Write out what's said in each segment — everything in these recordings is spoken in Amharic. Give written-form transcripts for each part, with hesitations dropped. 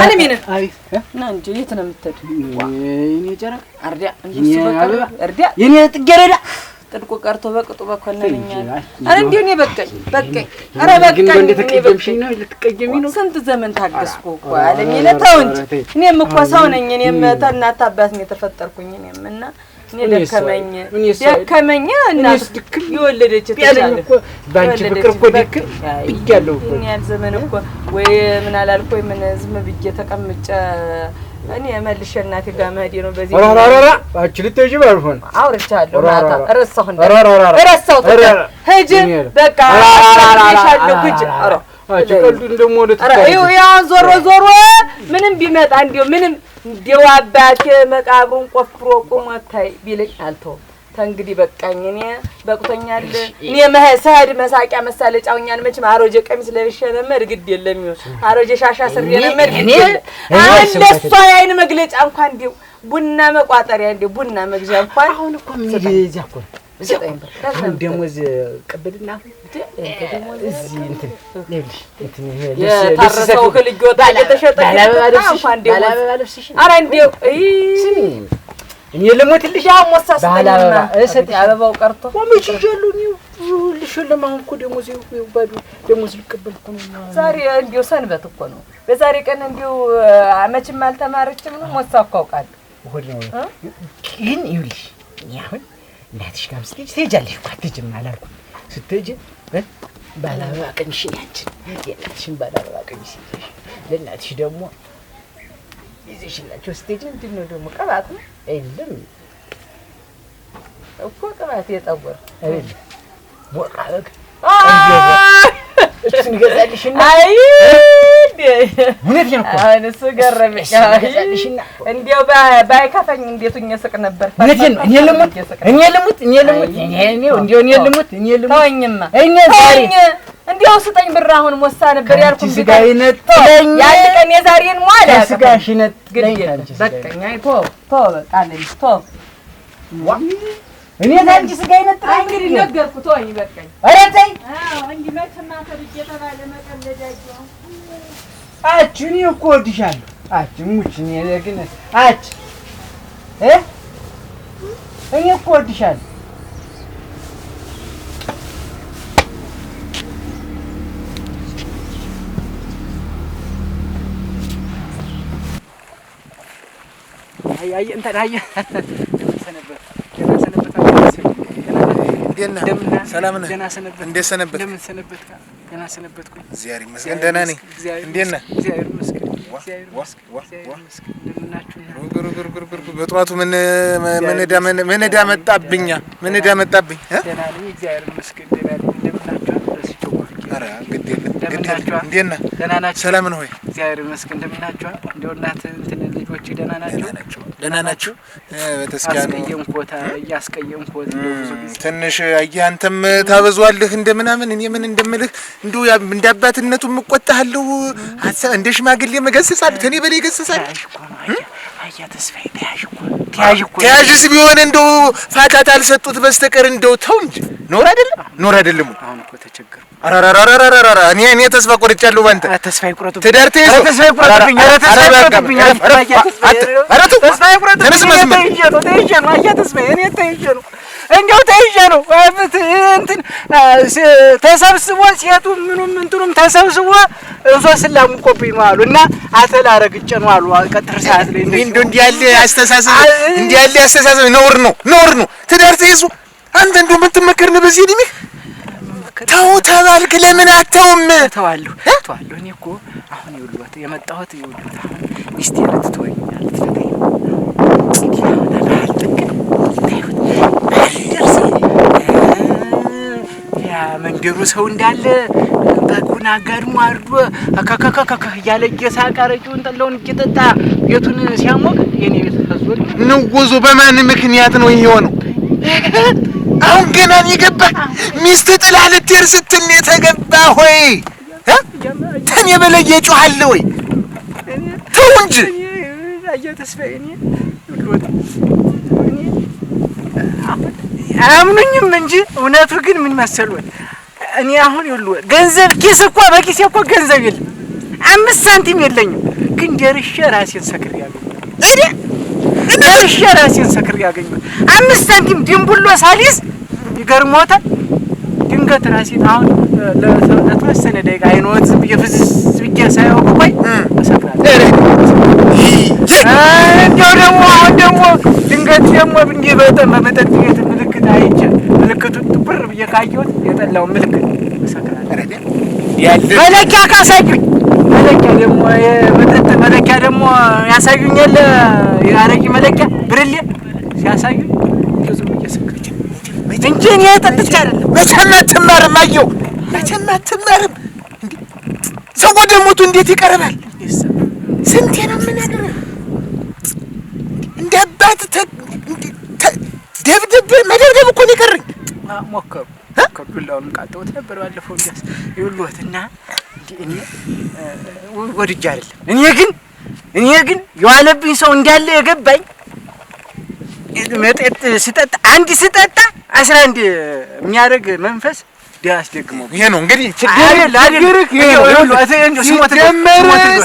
አለሚነ እና እንጂ የት ነው የምትሄድ? የኔ ጨረቅ አርዲያ እንጂ አበባ አርዲያ የኔ ጥጌረዳ ጥድቁ ቀርቶ በቅጡ በኮነነኛል። አረ እንዴ እኔ በቃኝ። አረ በቃኝ። እንዴ ተቀየምሽኝ ነው ልትቀየሚ ነው? ስንት ዘመን ታገስኩ እኮ አለሚነ ተው እንጂ እኔም እኮ ሰው ነኝ። እኔም ተናት አባት ነው የተፈጠርኩኝ እኔም እና እኔ ደከመኝ እናት ድክም ይወለደች ተሻለ እኮ ባንቺ ፍቅር እኮ ድክም ይያለው እኮ እኔ ያልዘመን እኮ ወይ ምን አላልኩኝ ምን ዝም ብዬ ተቀምጬ እኔ መልሼ እናቴ ጋር መሄዴ ነው። በዚህ አራራራ አንቺ ልትሄጂ ባልሆን አውርቻለሁ ማታ ረሳሁ ሂጂ በቃ አራራራ ሂጂ አራ አንቺ ቀልዱ እንደሞ ይኸው ያ ዞሮ ምንም ቢመጣ እንዲው ምንም እንዲው አባቴ መቃብሩን ቆፍሮ ቆሞታይ ቢለኝ አልተውም። ተንግዲህ በቃኝ እኔ በቅቶኛል። እኔ መሳድ መሳቂያ መሳለጫውኛል መቼም አሮጀ ቀሚስ ለብሼ ነበር ግድ የለም ይሁን አሮጀ ሻሻ ስሬ ነበር ግድ የለም አንደሷ ያይን መግለጫ እንኳን እንዲው ቡና መቋጠሪያ እንዲው ቡና መግዣ እንኳን አሁን እኮ ምን ይዚያ እኮ አሁን ደሞዝ ቀበልና እዚህ እንትን ለልሽ እንትን የታረሰው ህልጅ ወጣ የተሸጠ እንኳን ደሞዝ ኧረ እንዲው ስሚ እኔ ለሞትልሽ አሞሳስ ባላባ እሰጥ አበባው ቀርቶ ወምጭ ይጀሉኝ ልሽልም አሁን እኮ ደሞዝ ይባዱ ደሞዝ ልቀበል እኮ ነው ዛሬ እንዲው ሰንበት እኮ ነው። በዛሬ ቀን እንዲው መቼም አልተማረችም ነው ሞሳው አውቃለሁ ወድ ነው ግን ይውልሽ ያሁን እናትሽ ጋር ስትሄጃለሽ እኮ አትሄጂም አላልኩም ስትሄጂ ባላባ ቀንሽ ያንቺ የእናትሽን ባላባ ቀንሽ ለእናትሽ ደግሞ ይዘሽላችሁ ስትሄጂ ምንድን ነው ደግሞ ቅባት ነው አይደለም እኮ ቅባት የጠወር አይደል ወቃለክ እሱን ገዛልሽና አይ እውነት ነው እኮ እሱ ገረመኝ እንዴው ባይከፈኝ እንዴቱኝ ስቅ ነበር እኔ ልሙት ተወኝማ እኔ ዛሬ እንዴው ስጠኝ ብር አሁን ሞሳ ነበር ያልኩኝ ስጋይነት ያን ቀን የዛሬን ሟላ ስጋሽነት ግድ በቃኝ አይ ቶ በቃ አለኝ ቶ እኔ ታንቺ ስጋይነት እንግዲህ ነገርኩት ተወኝ በቃኝ ኧረ ተይ እንዴ መተማ ተብዬ ተባለ መቀለጃቸው እኔ እኮ ወድሻለሁ ሙች እኔ ግን እኔ እኮ ወድሻለሁ አይ እንተ ዳየ ሰነበት ደህና ሰላም ነህ? እንዴት ሰነበት? እንደምን ሰነበት? ደህና ሰነበትኩ። እግዚአብሔር ይመስገን ደህና ነኝ። እንዴት ነህ? እግዚአብሔር ይመስገን። በጠዋቱ ምን ዕዳ መጣብኝ? ደህና ነኝ እግዚአብሔር ይመስገን። ደህና ነኝ። እንደምን ናችሁ? ኧረ ግድ የለም እንዴት ነህ? ደህና ናችሁ? ሰላም ነው ወይ? እግዚአብሔር ይመስገን። እንደምን ናችሁ? እንደው እናት እንትን ልጆች ደህና ናቸው? ደህና ናቸው። በተስኪያኑ እያስቀየምኩት ብዙ ጊዜ ትንሽ አየህ አንተም ታበዟልህ እንደምናምን እኔ ምን እንደምልህ እንደው እንደ አባትነቱ እቆጣለሁ እንደ ሽማግሌ መገሰጻለሁ ተኔ በላይ ገሰጻለሁ አያ ተስፋዬ ተያዥ እኮ ተያዥስ ቢሆን እንደው ፋታታ አልሰጡት በስተቀር እንደው ተው እንጂ ኖር አይደለም አሁን እኮ ተቸገርኩ አራራራራራራ እኔ ተስፋ ቆርጫለሁ ባንተ ተስፋ ይቁረጡ ትዳር ተይዞ ተስፋ ይቁረጡብኝ ተስፋ ይቁረጡ እንደው ተይዤ ነው እንትን ተሰብስቦ ሴቱ ምኑም እንትኑም ተሰብስቦ እንሶስላም ቆብኝ ነው አሉ እና አተላረግጬ ነው አሉ ቀጥር ሰዓት ላይ እንደው እንዲህ ያለ አስተሳሰብ ነውር ነው ትዳር ተይዞ አንተ እንደው የምትመከር ነው በዚህ እድሜ ተው ተባልክ ለምን አተውም ተዋለሁ እኔ እኮ አሁን ይውልዎት የመጣሁት ይውልዎት አሁን ሚስቴ ልትተወኛል ልትፈታኝ ያ መንደሩ ሰው እንዳለ በጉን አጋድሞ አርዶ አካካካካ እያለ እየሳቀ አረቂውን ጠላውን እየጠጣ ቤቱን ሲያሞቅ የኔ ቤት ፈዞል ነው ወዞ በማን ምክንያት ነው ይሄ ሆነው አሁን ገና የገባ ሚስት ጥላ ልትሄድ ስትል የተገባ ሆይ ተኔ በላይ ይጮሃል ወይ ተው እንጂ አያ ተስፋዬ እኔ ይሉት አምኑኝም እንጂ እውነቱ ግን ምን መሰሉት እኔ አሁን ይሉ ገንዘብ ኪስ እኮ በኪስ እኮ ገንዘብ የለም 5 ሳንቲም የለኝም፣ ግን ደርሼ ራሴን ሰክሬ ያገኘሁ ደርሼ ራሴን ሰክሬ ያገኘሁ 5 ሳንቲም ድንቡሎ ሳሊስ ይገርሞታል። ድንገት ራሴን አሁን ለተወሰነ ደቂቃ አይኖት ዝም ብዬ ፍዝዝ ብዬ ሳይሆን ቆይ እሰክራለሁ። እንዲያው ደግሞ አሁን ደግሞ ድንገት ደግሞ እንዲህ በመጠጥ ቤት ምልክት አይቼ ምልክቱን ጥቁር ብዬ ካየሁት የጠላውን ምልክት እሰክራለሁ። መለኪያ ካሳዩኝ መለኪያ ደግሞ የመጠጥ መለኪያ ደግሞ ያሳዩኛል። የአረቂ መለኪያ ብርሌ ሲያሳዩኝ ዝም ብዬ ሰክሬ እንጂ እኔ ጠጥቼ አይደለም። መቼም አትማርም አየሁ፣ መቼም አትማርም። ሰው ወደ ሞቱ እንዴት ይቀርባል? ስንቴ ነው የምነግርህ? እንደ አባት ደብድብ መደብደብ እኮ ነው የቀረኝ። ሞከሩ ዱላውንም ቃጠውት ነበር ባለፈው እንዲያስ ይውልዎትና እኔ ወድጄ አይደለም። እኔ ግን የዋለብኝ ሰው እንዳለ የገባኝ መጠጥ ስጠጣ አንድ ስጠጣ 11 የሚያደርግ መንፈስ ዲያስደግመው ይሄ ነው እንግዲህ ችግርህ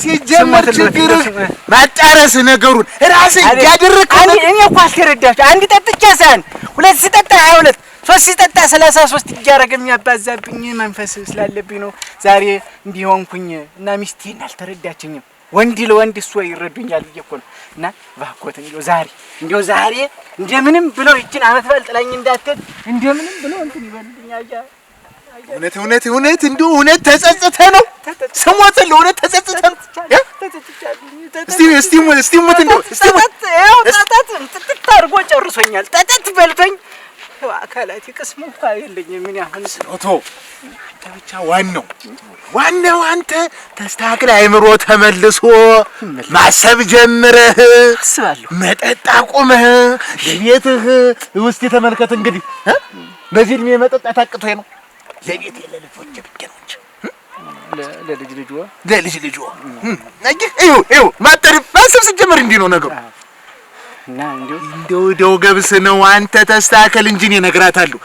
ሲጀመር ችግርህ ማጣረስ ነገሩን ራስህ ያደረክ እኔ እኮ አልተረዳችሁ። አንድ ጠጥቻ ሳይሆን 2 ስጠጣ 22 3 ስጠጣ 33 እያደረገ የሚያባዛብኝ መንፈስ ስላለብኝ ነው ዛሬ እንዲህ ሆንኩኝ። እና ሚስቴን አልተረዳችኝም። ወንድ ለወንድ እሱ ይረዱኛል ብዬ እኮ ነው። እና እባክዎት እንዲያው ዛሬ እንደምንም ብለው ይችን ዓመት በዓል ጥላኝ እንዳትሄድ እንደምንም ብለው እንትን ይበልልኛል። እውነት እንደው እውነት ተጸጽተህ ነው? ስሞትህ ለእውነት ተጸጽተህ ነው? እስቲ ሞት እንደው ጠጠት ጥጥት አድርጎ ጨርሶኛል። ጠጠት በልቶኝ አካላት ቅስሙ እንኳን የለኝም። ምን ያህል ስሮቶ አንተ ብቻ ዋናው አንተ ተስተካክለህ አይምሮ ተመልሶ ማሰብ ጀምረህ አስባለሁ። መጠጥ አቁመህ ለቤትህ ውስጥ ተመልከት። እንግዲህ በዚህ እድሜ መጠጣት አቅቶኝ ነው። ለቤት ለልጆች ብቻ ነው እንጂ ለልጅ ልጅ ይኸው ማጠሪፍ ማሰብ ሲጀመር እንዲህ ነው ነገሩ። እና እንደው ገብስ ነው። አንተ ተስተካከል እንጂ እኔ እነግራታለሁ።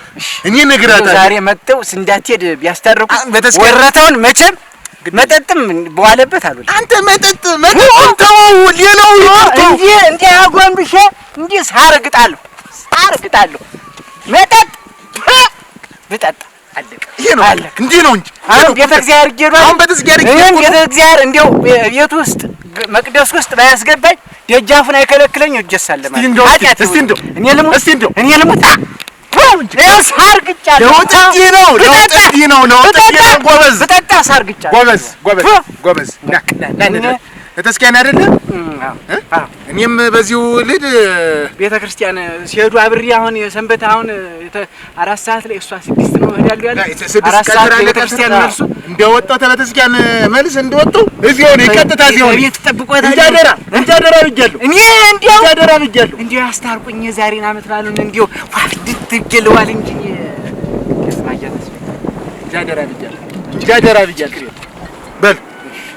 ዛሬ መጥተው እንዳትሄድ ቢያስታርቁ ወረታውን መቼም መጠጥም በዋለበት አሉ። አንተ መጠጥም ተው፣ ሌላው እንጂ አጎንብሼ እንጂ ሳርግጣለሁ መጠጥ ብጠጣ አለቀ። ይሄ ነው አለቀ። እንዲህ ነው እንጂ አሁን ቤተ እግዚአብሔር ይገባል። አሁን ቤተ እግዚአብሔር እንደው ቤት ውስጥ መቅደስ ውስጥ ባያስገባኝ ደጃፉን አይከለክለኝ። እጀሳለ ማለት እስቲ እንደው እኔ ልሙት ሳርግጫለሁ። ጎበዝ ብጠጣ ሳርግጫለሁ። ጎበዝ ተስኪያን አይደለ? እኔም በዚሁ ልድ ቤተክርስቲያን ሲሄዱ አብሬ አሁን የሰንበት አሁን 4 ሰዓት ላይ እሷ 6 ነው እሄዳለሁ ያለ 4 ሰዓት ቤተክርስቲያን መልሱ እንደወጣው ተበተስኪያን መልስ እንደወጣው እዚሁ ነው ይቀጥታ እዚሁ ነው ተጠብቆታል። እንጃደራ ብያለሁ። እኔ እንዲያው እንጃደራ ብያለሁ። እንዲያው ያስታርቁኝ የዛሬን ዓመት ባሉን እንዲያው ዋፍድት ይገለዋል እንጂ ከስማያተስ እንጃደራ ብያለሁ።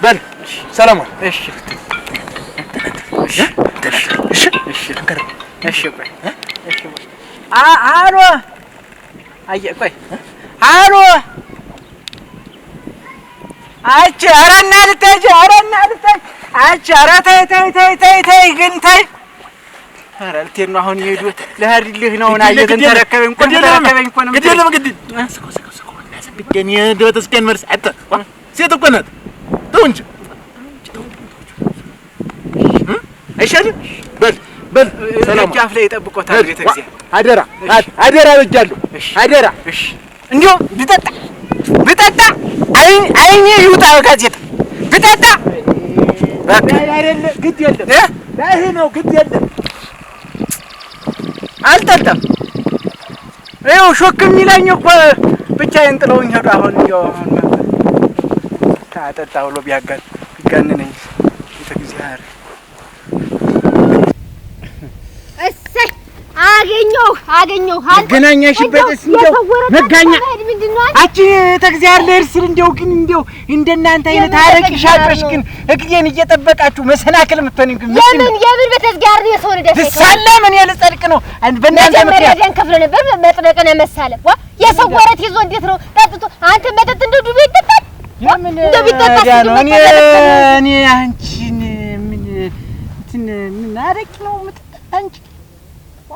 በል ሰላም። እሺ አሎ አየህ፣ ቆይ አሎ አቺ ኧረ እናልተጅ አቺ ኧረ ተይ ግን ተይ። ኧረ ልትሄድ ነው አሁን? ይሄዱ ለህድልህ ነው እና እየተንተረከበኝ እኮ ነው። እኔ እንደው ተስኪያን መልስ አጣ ሴት እኮ ናት። ተው እንጂ አይሻልም? በል ሰላም። ጃፍ ላይ ጠብቆታል። ቤተ እግዚአብሔር አደራ ብያለሁ። አደራ እሺ። እንዲያው ብጠጣ አይኔ ይውጣ ጋዜጣ ብጠጣ አይደለ? ግድ የለም ይሄ ነው ግድ የለም። አልጠጣም። ይኸው ሾክ የሚለኝ እኮ ብቻዬን ጥለውኝ ሄዱ። አሁን እንዲያው ታጠጣ ብሎ ቢያጋንነኝ ቤተ እግዚአብሔር እሰይ አገኘሁ ገናኛሽበት እንደው መጋኛ አቺ ተግዚአብሔር ለእርስል እንደው ግን እንደው እንደናንተ አይነት አረቂ ሻጮች ግን እግሬን እየጠበቃችሁ መሰናክል የምትሆን ግን የምን በተግዚአብሔር የሰው ልደት ትሳለም እኔ ልጸድቅ ነው በእናንተ ምክንያት ደን ከፍሎ ነበር መጥረቅነ መሳለም የሰው ወረት ይዞ እንዴት ነው ጠጥቶ አንተ መጠጥ እንደው ዱቤ ይጠጣል ምን ነው እኔ አንቺን ምን አረቂ ነው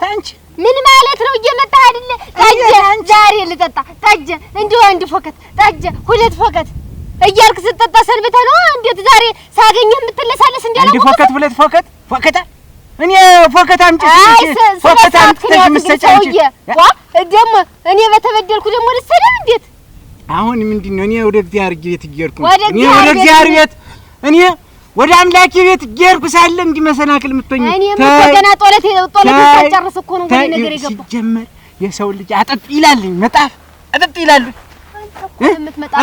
አንቺ ምን ማለት ነው? እየመጣህ አይደለ? ጠጀ ዛሬ ልጠጣ ጠጀ እንዲሁ አንድ ፎከት ጠጀ ሁለት ፎከት እያልክ ስትጠጣ ሰንብተህ ነው። እንዴት ዛሬ ሳገኘህ የምትለሳለስ እንዴ? አንድ ፎከት ሁለት ፎከት እኔ ፎከት አምጪ ፎከት አምጪ ምሰጫንቺ ደግሞ እኔ በተበደልኩ ደግሞ ልሰደብ እንዴት? አሁን ምንድነው? እኔ ወደ እግዚአብሔር ቤት እየሄድኩ እኔ ወደ እግዚአብሔር ቤት እኔ ወደ አምላኬ ቤት እየሄድኩ ሳለ እንዲመሰናክል የምትሆኝ እኔ ገና ጦለት ሳጨርስ እኮ ነው ወደ ነገር የገባው። ሲጀመር የሰው ልጅ አጠጥ ይላልኝ መጣፍ አጠጥ ይላል።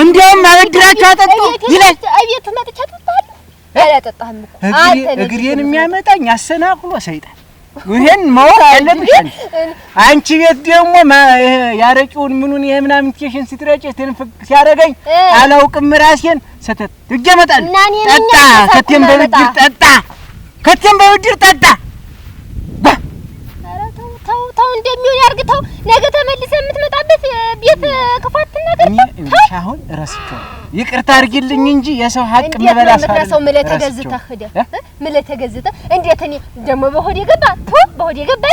እንደውም አበድራችሁ አጠጡ ይላል። አቤት መጥቻ ተጣጣለ አላጠጣህም እኮ አንተ እግሬን የሚያመጣኝ አሰናክሎ ሰይጣን ይሄን ማወቅ አለብሽ። አንቺ ቤት ደግሞ ያረቂውን ምኑን ይሄ ምናምን ቴሽን ስትረጭ ትንፍቅ ሲያረገኝ አላውቅም ራሴን ሰተት እጀመጣል። ጠጣ ከቴም በውድር ጠጣ። ተው እንደሚሆን ያርግተው። ነገ ተመልሰህ የምትመጣበት ቤት ክፋት ነገር እኔ አሁን ረስቼው ይቅርታ አድርጊልኝ እንጂ የሰው ሀቅ መበላ ሰው ምለ ተገዝተህ ምለ ተገዝተህ እንዴት እኔ ደግሞ በሆዴ ገባ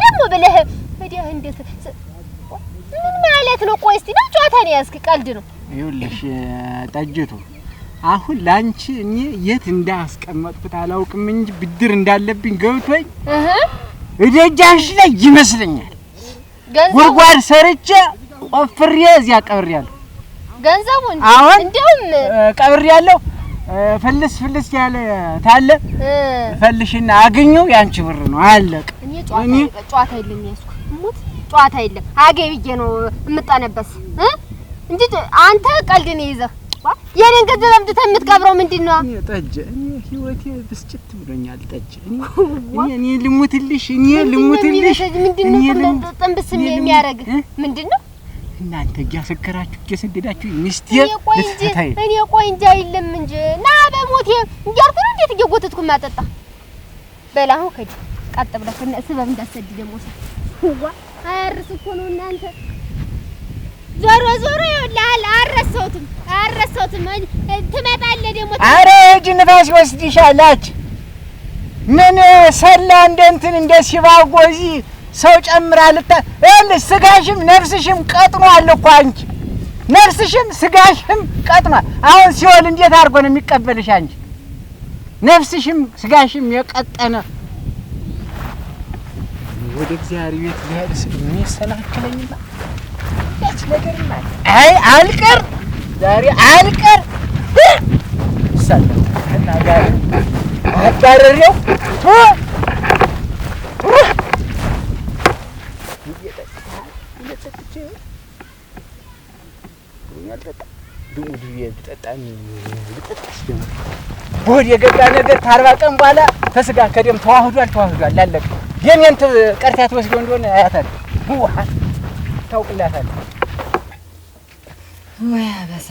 ደግሞ ብለህ ወዲያ እንዴት ምን ማለት ነው? ቆይ እስቲ ነው ጨዋታ ነው ያስክ ቀልድ ነው? ይኸውልሽ ጠጅቱ አሁን ላንቺ እኔ የት እንዳስቀመጥኩት አላውቅም እንጂ ብድር እንዳለብኝ ገብቶኝ እደጃሽ ላይ ይመስለኛል ጉድጓድ ሰርቼ ቆፍሬ እዚያ ቀብሬያለሁ። ገንዘቡን እንደውም ቀብሬያለሁ። ፍልስ ያለ ታለ ፈልሽና አገኘው ያንቺ ብር ነው አለቀ። እኔ ጨዋታ የለም ያስኩ ሙት ጨዋታ የለም አገቢዬ ነው የምጣነበስ እንዴ አንተ ቀልድ ነው ይዘህ የኔን ገንዘብ አምጥተህ የምትቀብረው ምንድነው? እኔ ጠጅ እኔ ህይወቴ ብስጭት ብሎኛል። ጠጅ እኔ ልሙትልሽ ምንድነው ጥንብስ የሚያረግ ምንድነው? እናንተ እያሰከራችሁ እየሰደዳችሁ ሚስቴ ልትታይ እኔ ቆይ እንጂ አይደለም እንጂ ና በሞቴ እያልኩ ነው። እንዴት እየጎተትኩ ማጠጣ በላሁ ከዲ ቀጥ ብለህ ስበብ እንዳሰድ ደግሞ ሰው አያርስ እኮ ነው እናንተ ዞሮ ይላል። አረሰውትም ትመጣለህ ደግሞ። አረ እጅ ንፋስ ወስድሻላች። ምን ሰላ እንትን እንደ ሲባጎዚ ሰው ጨምራልታ እልሽ ስጋሽም ነፍስሽም ቀጥኗል እኮ አንቺ ነፍስሽም ስጋሽም ቀጥኗል። አሁን ሲኦል እንዴት አድርጎ ነው የሚቀበልሽ አንቺ? ነፍስሽም ስጋሽም የቀጠነ ወደ እግዚአብሔር ቤት ሊሄድስ የሚሰናክለኝና ያች ነገር ማለት አይ አልቀር ዛሬ አልቀር ሰላም ጋር አባረሪው ቦድ የገባ ነገር ታርባ ቀን በኋላ ተስጋ ከደም ተዋህዷል ላለቀ የኔን ቀርታት ወስዶ እንደሆነ አያታል ውሃ ታውቅላታል። ወይ አበሳ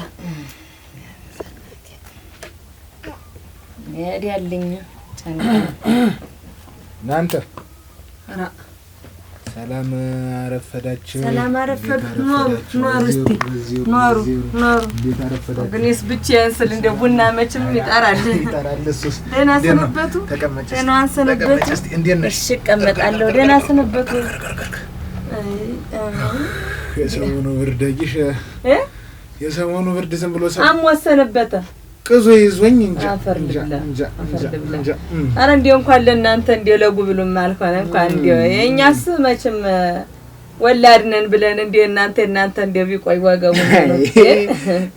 ያለኝ እናንተ ሰላም አረፈዳችሁ። ሰላም አረፈዱ። ኖሩ እስቲ ኖሩ እንዴት አረፈዳችሁ? ግኒስ ብቻዬን ስል እንደ ቡና መችም ይጠራል። እሱስ ደህና ሰነበቱ? ደህና ሰነበቱ? እሺ እቀመጣለሁ። ደህና ሰነበቱ? የሰሞኑ ብርድ አይሽ የሰሞኑ ብርድ ዝም ብሎ አሞሰነበተ ቅዞ ይዞኝ እንጂ አረ እንደው እንኳን ለእናንተ እንደው ለጉብሉም አልሆነ እንኳን እንደው የኛስ መቼም ወላድ ነን ብለን እንደው እናንተ እንደው ቢቆይ ወገቡ ነው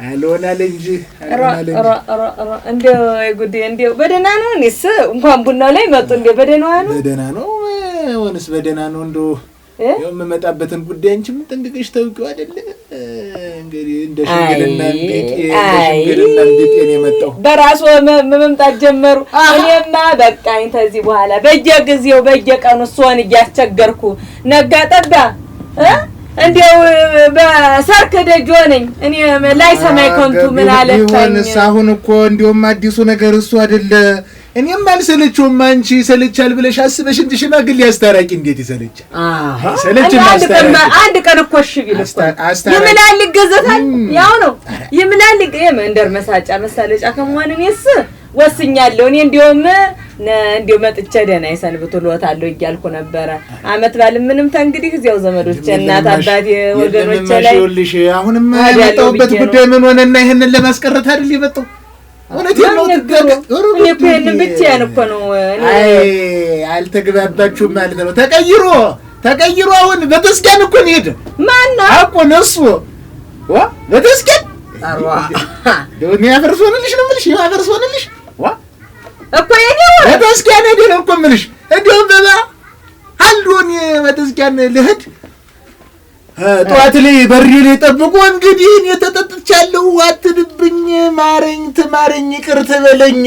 አልሆናል እንጂ እንደው ጉዴ እንደው በደህና ነው። እኔስ እንኳን ቡናው ላይ መጡ እንደው በደህና ነው። በደህና ነው ወንስ በደህና ነው እንደው የምመጣበትን ጉዳይ አንቺም ጠንቅቀሽ ታውቂው አይደል? እንግዲህ እንደ ሽምግልና እንዴት ነው የመጣው? በራሱ መምጣት ጀመሩ። እኔማ በቃኝ ተዚህ በኋላ በየጊዜው በየቀኑ እሷን እያስቸገርኩ ነጋ ጠባ እንደው በሰርክ ደጅ ሆነኝ። እኔ ላይ ሰማይ ከንቱ ምን አለፈኝ? አሁን እኮ እንደውም አዲሱ ነገር እሱ አይደለ እኔም አልሰለቸውም። አንቺ ይሰለቻል ብለሽ አስበሽ እንጂ ሽማግሌ አስታራቂ እንዴት ይሰለቻል? ሰለችም አስታራቂ አንድ ቀን እኮ እሺ ቢል እኮ ይምላል ይገዘታል። ያው ነው ይምላል የመንደር መሳጫ መሳለጫ ከመሆን እኔስ ወስኛለሁ። እኔ እንዲያው መጥቼ ደህና ይሰንብቱልዎታለሁ እያልኩ ነበረ። አመት ባል ምንም ተንግዲህ እዚያው ዘመዶቼ እናት አባቴ ወገኖቼ ላይ ይኸውልሽ አሁንም የመጣሁበት ጉዳይ ምን ሆነና ይሄንን ለማስቀረት አይደል የመጣው? እውነቴን ነው። እኔ እኮ ይሄንን ብቻዬን እኮ ነው። አይ አልተግባባችሁም ማለት ነው። ተቀይሮ አሁን በተስኪያን እኮ ነው ሄደ። ማነው አቆ ነሱ በተስኪያን ደውኛ ያፈርሶንልሽ ነው የምልሽ። ያፈርሶንልሽ እኮ የኔው በተስኪያን ሄደ ነው እኮ የምልሽ። እንደውም በባ አልዶን በተስኪያን ልሄድ ጠዋት ላይ በሬ ላይ ጠብቆ እንግዲህ እኔ ተጠጥቻለሁ፣ አትድብኝ፣ ማረኝ፣ ትማረኝ፣ ይቅር ትበለኝ፣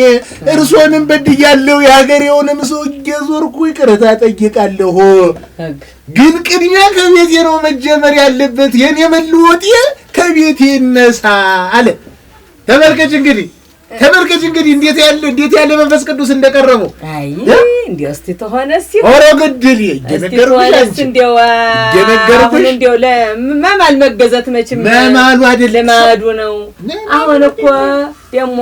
እርሶንም በድያለሁ፣ የሀገሬውንም ሰው እየዞርኩ ይቅርታ ጠይቃለሁ። ግን ቅድሚያ ከቤቴ ነው መጀመር ያለበት፣ የኔ መለወጤ ከቤቴ ይነሳ አለ። ተመልከች እንግዲህ እንዴት ያለ መንፈስ ቅዱስ እንደቀረበው። አይ እንዴው እስቲ ተሆነስ ኦሮ ግድል እየነገርኩሽ እንዴው ለማማል መገዛት መቼም ማማሉ አይደለም ለማዱ ነው። አሁን እኮ ደሞ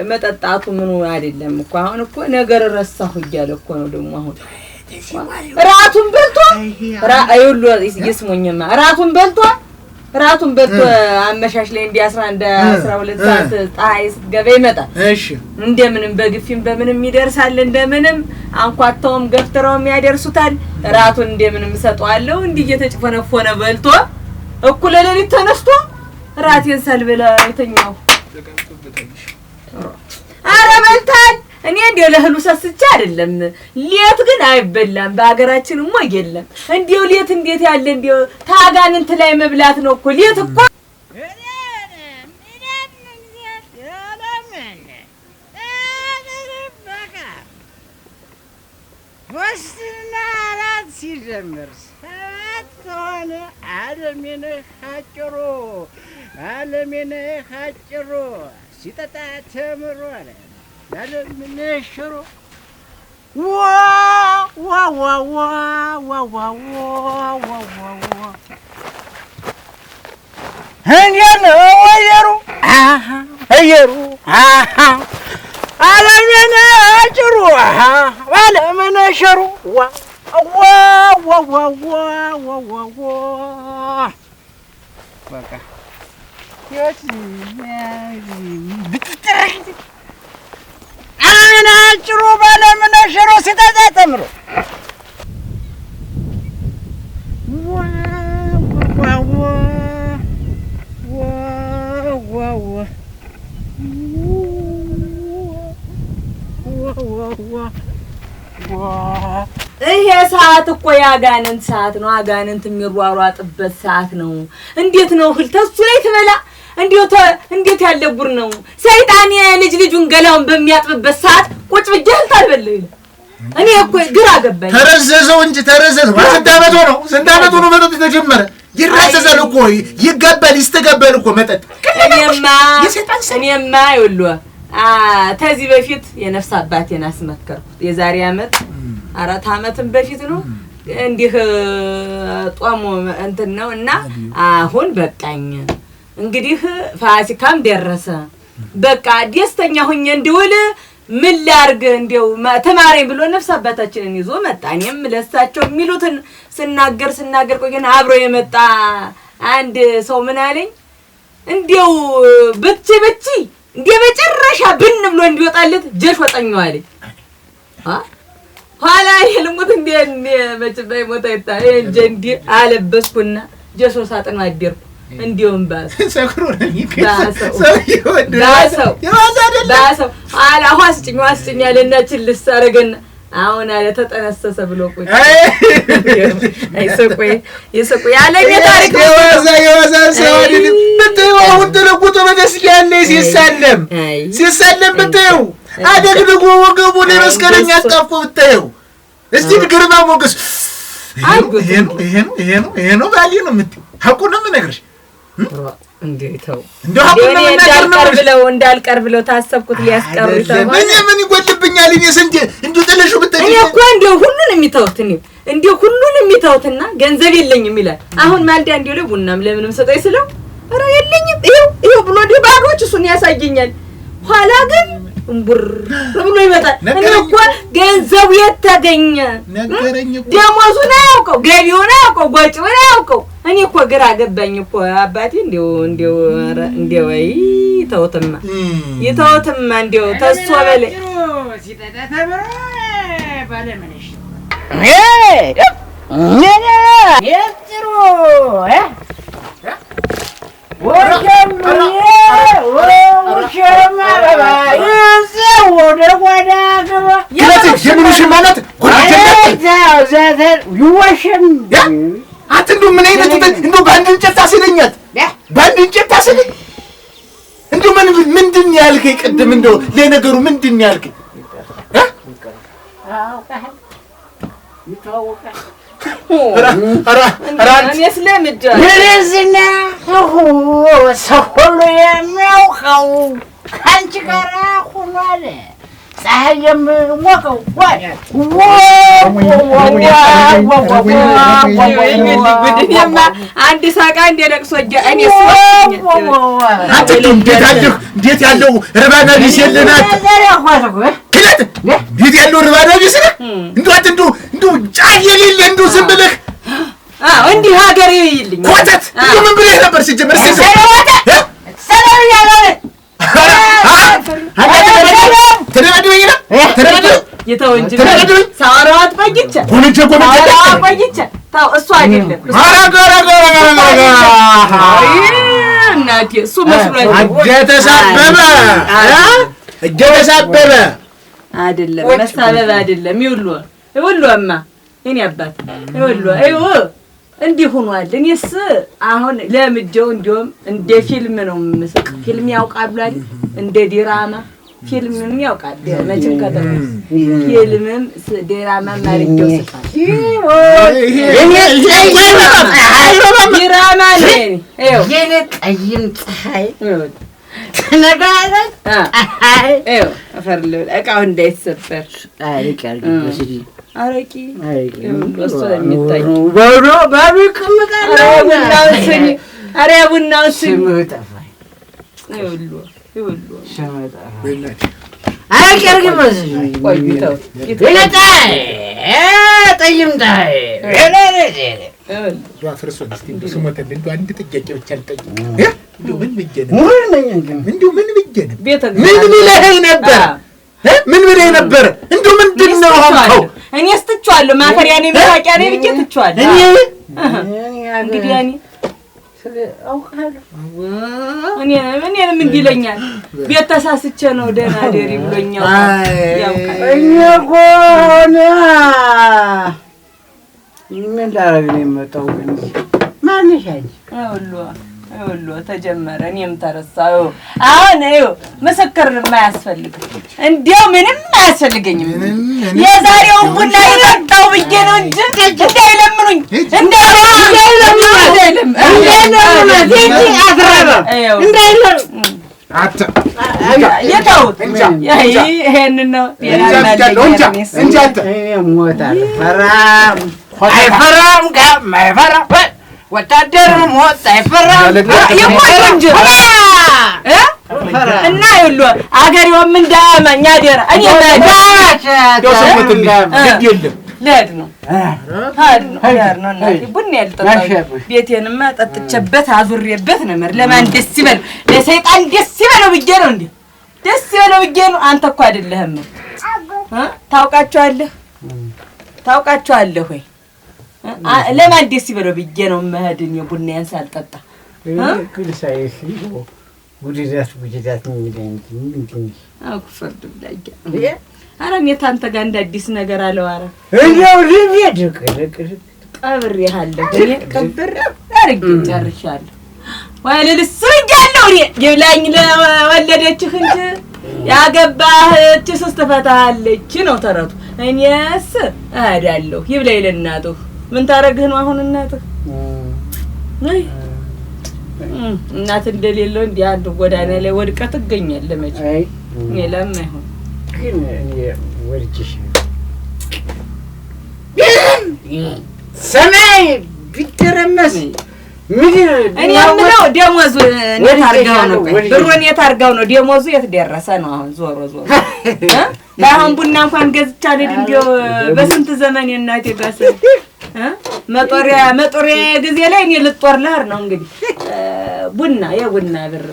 መጠጣቱ ምኑ አይደለም እኮ አሁን እኮ ነገር ረሳሁ እያለ እኮ ነው ደሞ አሁን ራቱን በልቶ አይውሉ ይስሙኝማ ራቱን በልቶ አመሻሽ ላይ እንደ 11 12 ሰዓት ፀሐይ ስትገባ ይመጣል። እሺ እንደምንም በግፊም በምንም ይደርሳል። እንደምንም አንኳተውም ገፍትረውም ያደርሱታል። ራቱን እንደምንም ሰጠዋለሁ። እንዲህ እየተጨፈነፎነ በልቶ እኩለ ሌሊት ተነስቶ ራቴን ሳልበላ የተኛው ኧረ በልታል። እኔ እንደው ለህሉ ሰስቼ አይደለም። ሌት ግን አይበላም። በአገራችንም ወይ የለም። እንደው ሌት እንዴት ያለ እንደው ታጋንንት ላይ መብላት ነው እኮ ሌት እኮ ወስና አራት ሲጀምር ሰባት ሆነ። ዓለሜነህ አጭሩ ሲጠጣ ተምሮ አለ ዓለሜነህ ሽሮ እንዴት ነው አየሩ ዓለሜነህ አጭሩ ዓለሜነህ ሽሮ በቃ ዓለሜነህ አጭሩ ዓለሜነህ ሽሮ ሲጠጣ ተምሮ ይሄ ሰዓት እኮ የአጋንንት ሰዓት ነው። አጋንንት የሚሯሯጥበት ሰዓት ነው። እንዴት ነው እህል ተሱ ላይ ትበላ? እንዴት ያለ ጉር ነው! ሰይጣን ልጁን ገላውን በሚያጥብበት ሰዓት ቁጭ ብጀህል ታልበለው ይላል። እኔ እኮ ግራ ገባኝ። ተረዘዘው እንጂ ተረዘዘው። ስንት ዓመቱ ነው መጠጥ ተጀመረ? ይራዘዛል እኮ ይገባል፣ ይስተገባል እኮ መጠጥ። እኔማ ይኸውልህ ተዚህ በፊት የነፍስ አባቴን አስመከርኩት። የዛሬ ዓመት 4 ዓመትም በፊት ነው እንዲህ ጧሙ እንትን ነው እና አሁን በቃኝ። እንግዲህ ፋሲካም ደረሰ። በቃ ደስተኛ ሆኜ እንድውል ምን ላድርግ እንደው ተማረኝ ብሎ ነፍስ አባታችንን ይዞ መጣ። እኔም ለሳቸው የሚሉትን ስናገር ቆየና አብሮ የመጣ አንድ ሰው ምን አለኝ፣ እንደው ብቻ እንደ መጨረሻ ብን ብሎ እንዲወጣለት ጀሽ ወጣኛው አለኝ። ኋላ የልሙት እንደ መጭባይ ሞታ ይታየ እንጂ አለበስኩና ጀሶ ሳጥን አደርኩ። እንዲውም ባሰው አላ ዋስጭኝ ያለናችን ልሳረገና አሁን አለ ተጠነሰሰ ብሎ ቆይ አይሰቆይ ያለኝ ታሪክ የዋዛ ሰው አይደለም። ብትይው አሁን ተለቁቶ በተስኪያን ላይ ሲሳለም ብትይው አደግድጎ ወገቡ ላይ መስቀለኛ አጣፍቆ ብትይው እስቲ ግርማ ሞገስ ይሄ ነው ባሊ ነው የምትይው ሐቁን ነው የምነግርሽ። እንዴተው እንዳልቀር ብለው ታሰብኩት ሊያስቀሩት ምን ይጎልብኛል? እኔ ስንት እንዴ ጥለሹ ብትይ እኔ እኮ እንደው ሁሉን የሚተውትና ገንዘብ የለኝም ይላል። አሁን ማልዳ እንደው ለቡናም ለምንም ሰጠኝ ስለው ኧረ የለኝም ይሄው ብሎ ባዶች እሱን ያሳየኛል። ኋላ ግን እምቡር ብሎ ይመጣል። እኔ እኮ ገንዘቡ የት ተገኘ? ደሞዙን አያውቀው፣ ገቢውን አያውቀው፣ ወጪውን አያውቀው። እኔ እኮ ግራ ገባኝ እኮ አባቴ። እንደው አይ ተውትማ እንደው ተስፋ በለ ሲጠጣ ተብሮ ባለመነሽ የጥሩ ምን አይነት እንደው በአንድ እንጨት ታስለኛል? በአንድ እንጨት ታስለኝ? እንደው ምንድን ያልከኝ ቅድም? እንደው ለነገሩ ምንድን ያልከኝ? ሰው የሚያውቀው አንቺ ጋር ሆኗል። ፀሐይ የምሞቀው አንድ ሳቃ እንደ ለቅሶ እንዴት ያለው ርባና ቢስ የለናት እንዴት ያለው ርባና ቢስ ነህ? እንደው ጫፍ የሌለ እንደው ዝም ብለህ እንዲህ ሀገር ይልኝ ወተት ምን ብለህ ነበር ሲጀመር? ይተው እንጂ ሳወራው ቆይቼ ታው እሱ አይደለም እናቴ እሱ መስሎኝ እጀተሳበበ አይደለም መሳበብ አይደለም። ይውሉማ እኔ አባት ይውሉ እንዲህ ሆኗል። እኔስ አሁን ለምጄው እንደውም እንደ ፊልም ነው የምስቅ። ፊልም ያውቃሉ አይደል? እንደ ዲራማ ፊልምም ያውቃል። መቼም ከተማ ፊልምም ዲራማም ማርጆ ስፋት ዲራማ ነው። የኔ ቀይም ፀሐይ ተነጋገር አፈርለ እቃው እንዳይሰበር አረቂ ወስቶ የሚታይ ባቢ ቅምጣለ ቡናው ስኒ ይውሉ ቆይተው ጠይምታይ አንድ ጥያቄ ብቻ ልጠይቅ። ምን ብለህ ነበር? እንደው ምንድን ነው ሆንከው? እኔ ስትቼዋለሁ። ማፈሪያ ነኝ መሳቂያ ነኝ ብዬሽ ትቼዋለሁ። እንግዲህ እኔንም እንዲህ ይለኛል። ቤት ተሳስቼ ነው ደህና ደሪ ብሎኛል። እኔ እኮ ምን ላደርግ ነው የመጣው? ግን ማንሽ አንቺ ይኸውልህ ተጀመረ። እኔም ተረሳሁ። አሁን ይኸው ምስክር የማያስፈልግ እንዲያው ምንም አያስፈልገኝም። የዛሬውን ቡና ይጠጣው ብዬ ነው እንጂ እንዳይለምኑኝ የተውት ይሄንን ነው አይፈራም ከማይፈራ ወታደር ሞት አይፈራም እንጂ እና ይኸውልህ አገሬውም እንዳያመኝ አደራ። እኔ ልሄድ ነው እናቴ። ቡና ያልጠጣሁ ቤቴንማ ጠጥቼበት አዙሬበት ነበር። ለማን ደስ ይበለው? ለሰይጣን ደስ ይበለው ብዬ ነው። እንዴ ደስ ይበለው ብዬ ነው። አንተ እኮ አይደለህም። ታውቃቸዋለህ ወይ? ለማን ደስ ይበለው ብዬ ነው መሄድን ቡናዬን ሳልጠጣ ጉዲዳት አኩፈርድ ብላኛ። ኧረ እኔ ታንተ ጋር እንደ አዲስ ነገር አለዋራ እንደው ልቤት ቀብሬሃለሁ። እኔ ቀብር አድርጌ ጨርሻለሁ። ወለልስ እያለሁ እኔ ይብላኝ ለወለደችህ እንጂ ያገባህች ሶስት ፈታሃለች ነው ተረቱ። እኔስ እሄዳለሁ። ይብላኝ ለእናትህ ምን ታረግህ ነው አሁን እናትህ? እናት እንደሌለው እንዲህ አንድ ጎዳና ላይ ወድቀህ ትገኛለህ መቼም። አይ ሌላም አይሆን ግን እኔ ወድጄሽ ሰማይ ቢተረመስ ምድር እኔ የምለው ደሞዙ እንዴት አድርገው ነው? ብሩን የት አድርገው ነው? ደሞዙ የት ደረሰ ነው? አሁን ዞሮ ለአሁን ቡና እንኳን ገዝቻለሁ እንዲያው በስንት ዘመን እናቴ ጋር መጦሪያ ጊዜ ላይ እኔ ልጦር ልሄድ ነው እንግዲህ የቡና ብር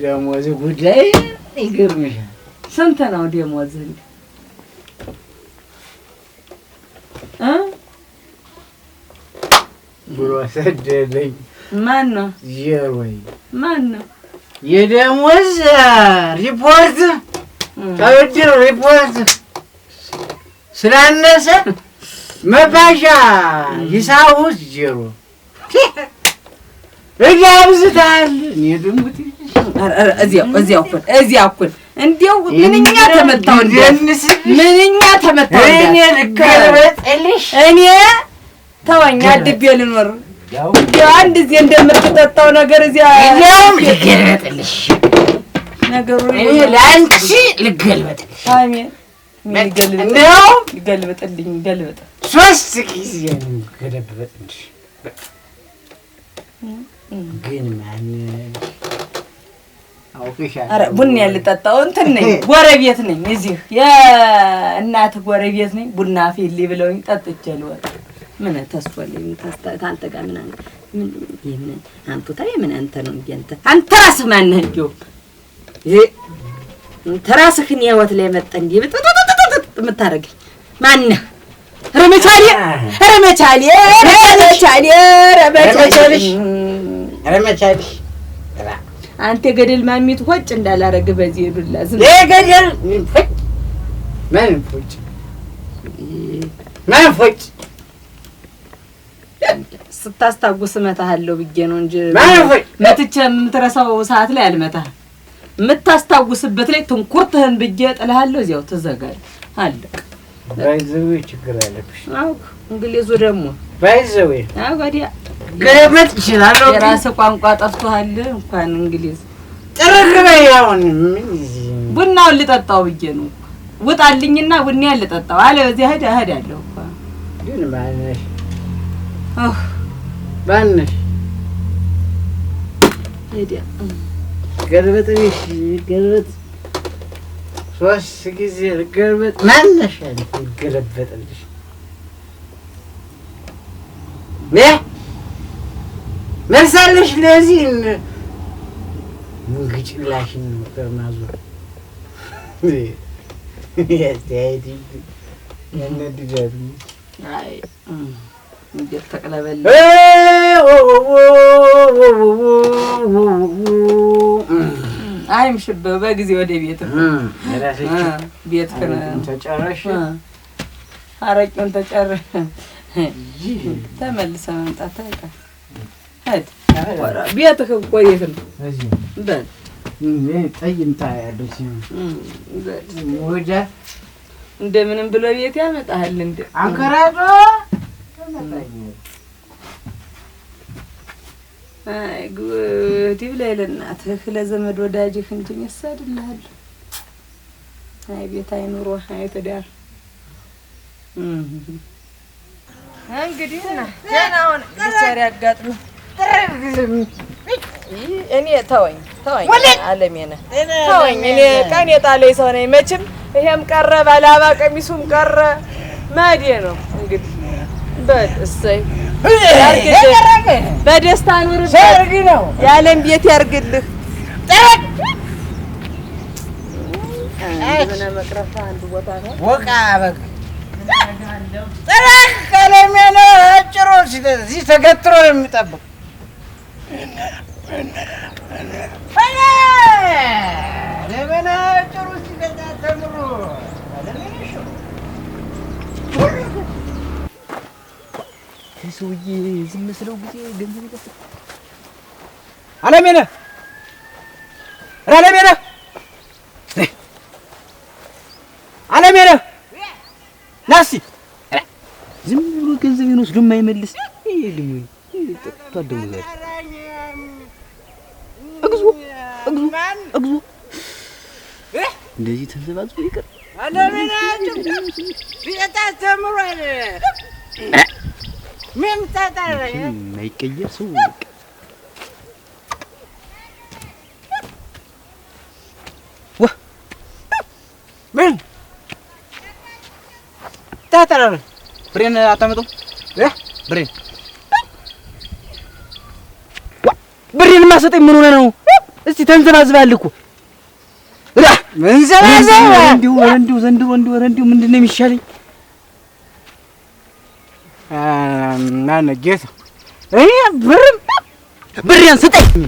ደሞዝ ጉዳይ ይገርምሻል። ስንት ነው ደሞዝ ብሎ ሰደደኝ። ማን ነው ጀሮይ? ማን ነው የደሞዝ ሪፖርት ተብድር ሪፖርት ስላነሰ መባሻ ሂሳቡ ጀሮ እያብዝታል። እኔ ድምት እዚያው እኮ እንዲያው ምንኛ ተመታው ምንኛ ተመታው። እኔ ልገልበጥልሽ እኔ ተወኝ አድቤ ልኖር ያው አንድ እዚህ እንደምትጠጣው ነገር እዚያ ያውም ልገልበጥልሽ ነገሩ እኔ ላንቺ ልገልበጥልሽ። አሜን ልገልበጥልኝ ገልበጥ 3 ጊዜ ነው ገለበጥልሽ። ግን ማን አውቀሻል? ኧረ ቡና ያልጠጣው እንትን ነኝ ጎረቤት ነኝ እዚህ የእናት ጎረቤት ነኝ። ቡና ፊሊ ብለውኝ ጠጥቼ ልወጣ ምን ተስፈልኝ ታንተ ጋር ምን አንተ ምን አንተ ነው እንዴ? አንተ ራስህ ማን ነህ? እንዴ ተራስህን የህይወት ላይ መጣ እንዴ የምታረገኝ ማን ነህ? ረመቻሊ አንተ ገደል ማሚት ሆጭ እንዳላረግ በዚህ ዱላ ዝም ገደል ማን ፎጭ ስታስታውስ እመታሃለሁ ብዬ ነው እንጂ መትቼ የምትረሳው ሰዓት ላይ አልመታህም። የምታስታውስበት ላይ ትንኩርትህን ብዬ ጥልሃለሁ። እዚያው ትዘጋለህ። አለቅ ባይዘው ችግር አለብሽ። አው እንግሊዙ ደግሞ ባይዘው ወዲያ ገመት ይችላል። የራስህ ቋንቋ ጠፍቶሃል። እንኳን እንግሊዝ ጥርግ በይ። አሁን ቡናውን ልጠጣው ብዬ ነው። ውጣልኝና ቡናዬን ልጠጣው አለ። በዚህ እሄዳለሁ እኮ ግን ማነሽ ባንሽ ሄዲያ ገልበጥሽ ገልበጥ 3 ጊዜ ገልበጥ ማነሽ ገለበጥልሽ መርሳለሽ። ለዚህ እንግጭላሽን ነበር ማዞር ያስተያየት ያነድዳሉ። አይ እንዴት ተቀለበል አይምሽበው በጊዜ ወደ ቤት ቤት ተጨረሽ አረቄውን ተጨረሽ ተመልሰህ መምጣት አይቀርም። ቤትህ እኮ የት ነው? በል ጠይምታ ያለች ወደ እንደምንም ብሎ ቤት ያመጣሃል። እንደ አንከራዶ አይ ጉድ ይብላኝ ለእናትህ ለዘመድ ወዳጅህ እንጂ እሰድልሃለሁ። አይ ቤት አይኑሮ አይ ትዳር እንግዲህ እና ገናውን ቢቻሪ ያጋጥም እኔ ተወኝ አለሜ ነህ ተወኝ። እኔ ቀን የጣለኝ ሰው ነኝ መቼም። ይሄም ቀረ ባላባ ቀሚሱም ቀረ ማዴ ነው እንግዲህ። በል እሰይ ያርግልህ፣ በደስታ ኑርበት፣ የዓለም ቤት ያርግልህ። ምን መቅረፋ አንድ ቦታ ነው ወቃ በቃ ጥራህ ቀለሜ ነው ጭሮ እዚህ ተገትሮ ነው የሚጠብቅ። ለምን ጭሮ ሲገታተምሩ ሰውዬ ዝም ስለው ጊዜ ገንዘብ ይጠፋል። አለሜ ነህ ናሲ ዝም ብሎ ገንዘብ ይወስዱ የማይመልስ እግዚኦ እንደዚህ ተንዘባዝቦ ይቅር አለምናችሁ ቢታ ተምሯል ምን ታጣራይ ማይቀየር ሰው ዋ ምን ታጣራይ ብሬን አታመጡ ብሬን ብሬን ማሰጠኝ ምን ሆነ ነው? እስቲ ተንዘባዝባል እኮ ምን ዘባዘባ እንዲሁ ዘንድሮ እንዲሁ ምንድን ነው የሚሻለኝ? ማን ጌታ ብሬን ስጠኝ።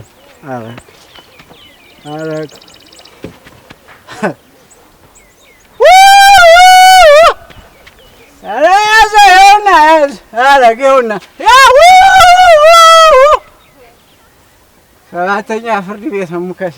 ሰባተኛ ፍርድ ቤት ነው የምከስ